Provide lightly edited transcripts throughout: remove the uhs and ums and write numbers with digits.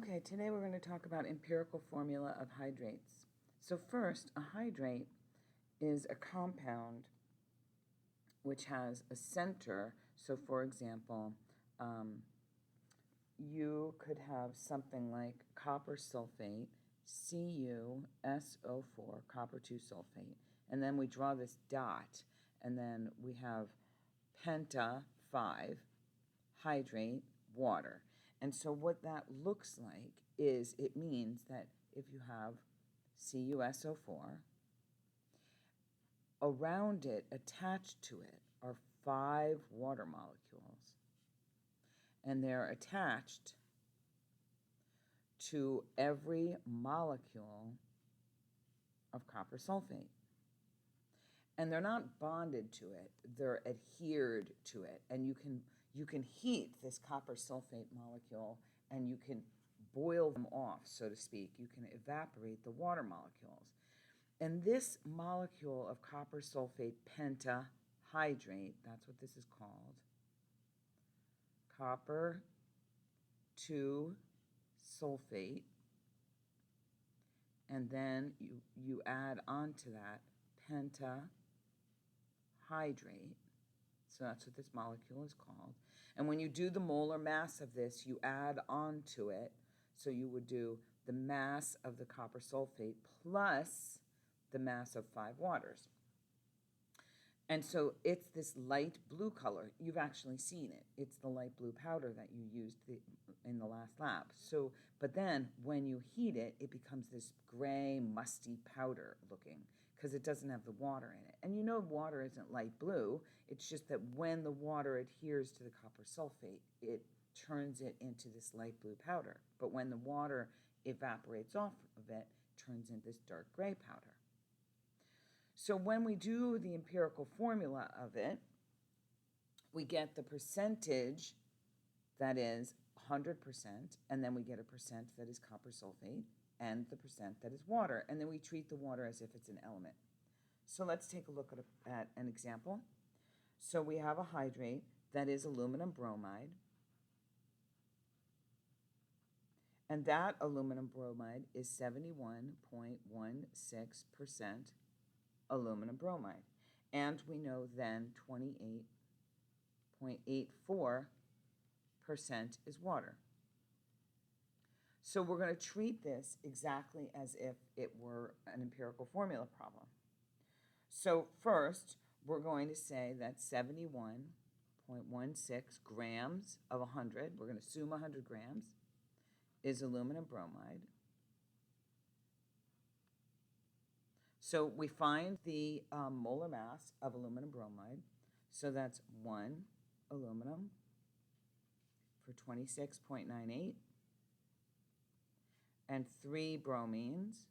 Okay, today we're going to talk about empirical formula of hydrates. So first, a hydrate is a compound which has a center. So for example, you could have something like copper sulfate, CuSO4, copper 2 sulfate, and then we draw this dot, and then we have penta 5, hydrate, water. And so what that looks like is it means that if you have CuSO4, around it, attached to it, are 5 water molecules. And they're attached to every molecule of copper sulfate. And they're not bonded to it, they're adhered to it. And you can heat this copper sulfate molecule and you can boil them off, so to speak. You can evaporate the water molecules. And this molecule of copper sulfate pentahydrate, that's what this is called, copper 2 sulfate, and then you add on to that pentahydrate. So that's what this molecule is called. And when you do the molar mass of this, you add on to it. So you would do the mass of the copper sulfate plus the mass of 5 waters. And so it's this light blue color. You've actually seen it. It's the light blue powder that you used in the last lab. So, but then when you heat it, it becomes this gray, musty powder looking because it doesn't have the water in it. And you know water isn't light blue. It's just that when the water adheres to the copper sulfate, it turns it into this light blue powder. But when the water evaporates off of it, it turns into this dark gray powder. So when we do the empirical formula of it, we get the percentage that is 100%, and then we get a percent that is copper sulfate, and the percent that is water, and then we treat the water as if it's an element. So let's take a look at an example. So we have a hydrate that is aluminum bromide, and that aluminum bromide is 71.16% aluminum bromide. And we know then 28.84% is water. So we're going to treat this exactly as if it were an empirical formula problem. So first, we're going to say that 71.16 grams of 100, we're going to assume 100 grams, is aluminum bromide. So we find the molar mass of aluminum bromide. So that's 1 aluminum for 26.98 and 3 bromines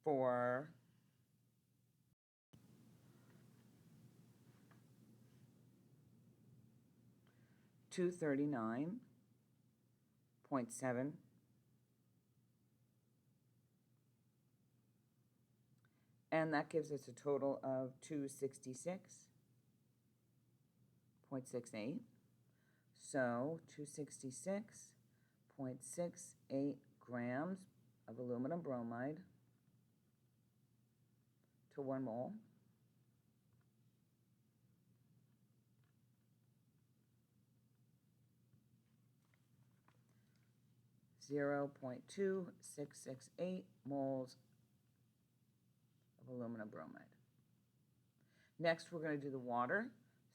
for 239.7. And that gives us a total of 266.68. So 266.68 grams of aluminum bromide to 1 mole. Zero 0.2668 moles of aluminum bromide. Next, we're going to do the water.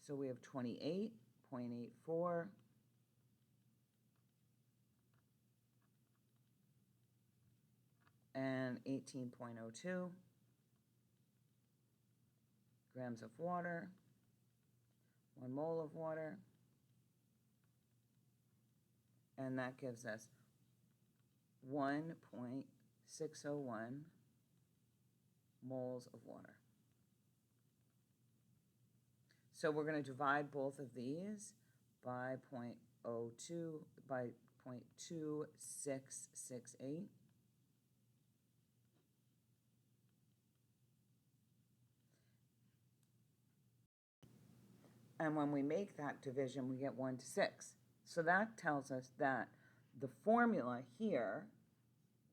So we have 28.84 and 18.02 grams of water, 1 mole of water, and that gives us 1.601 moles of water. So we're going to divide both of these by 0.2668. And when we make that division, we get 1 to 6. So that tells us that the formula here,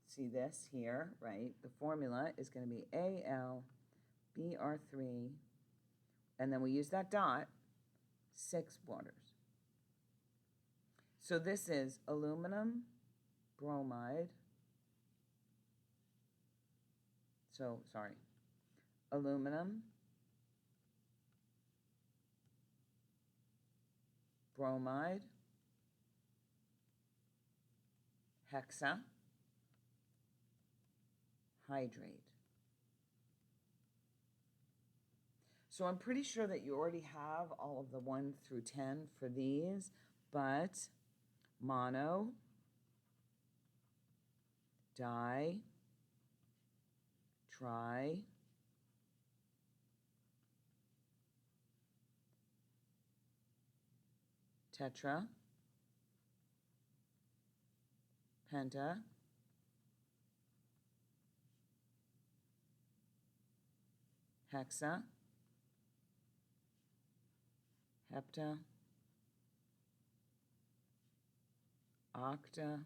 see this here, right? The formula is going to be AlBr3, and then we use that dot, 6 waters. So this is aluminum bromide. Aluminum bromide hexa hydrate. So I'm pretty sure that you already have all of the 1 through 10 for these, but mono, di, tri, tetra, penta, hexa, hepta, octa,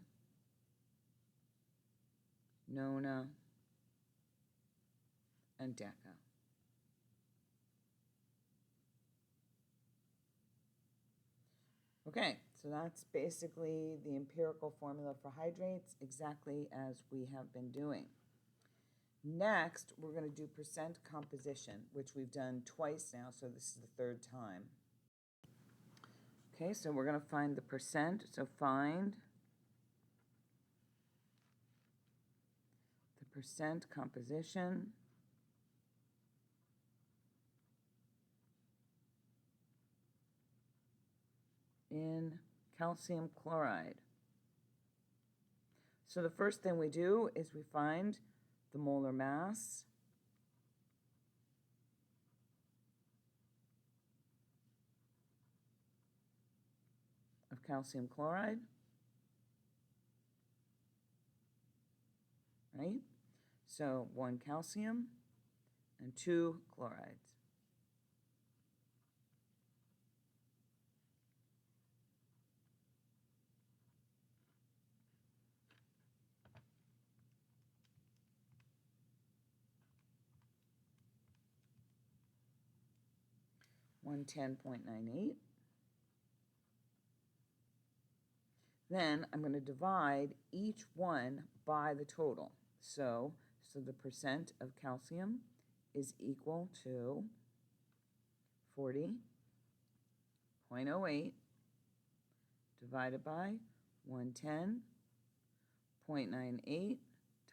nona, and deca. Okay, so that's basically the empirical formula for hydrates, exactly as we have been doing. Next, we're going to do percent composition, which we've done twice now, so this is the 3rd time. Okay, so we're going to find the percent. So find the percent composition in calcium chloride. So the first thing we do is we find the molar mass of calcium chloride, right? So 1 calcium and 2 chlorides. (110.98). Then I'm going to divide each one by the total. So the percent of calcium is equal to 40.08 divided by 110.98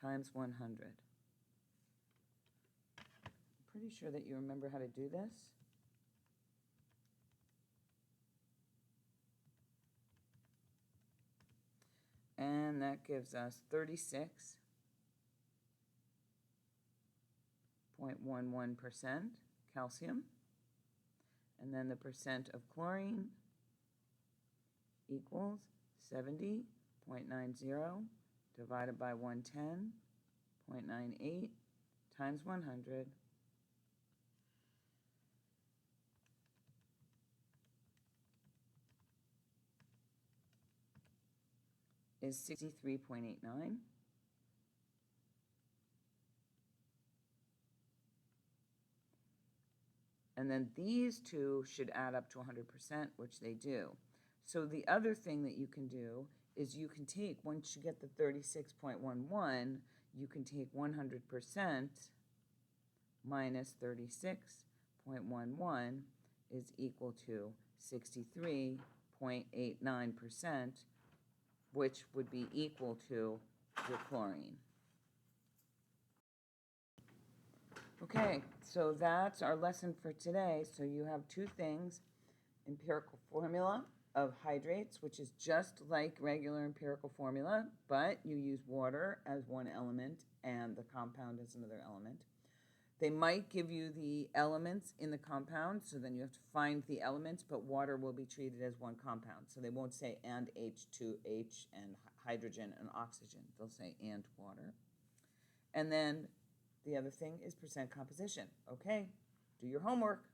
times 100. I'm pretty sure that you remember how to do this. And that gives us 36.11% calcium. And then the percent of chlorine equals 70.90 divided by 110.98 times 100. Is 63.89. And then these two should add up to 100%, which they do. So the other thing that you can do is you can take, once you get the 36.11, you can take 100% minus 36.11 is equal to 63.89%, which would be equal to your chlorine. Okay, so that's our lesson for today. So you have 2 things: empirical formula of hydrates, which is just like regular empirical formula, but you use water as one element and the compound as another element. They might give you the elements in the compound, so then you have to find the elements, but water will be treated as one compound. So they won't say and H2H and hydrogen and oxygen. They'll say and water. And then the other thing is percent composition. Okay, do your homework.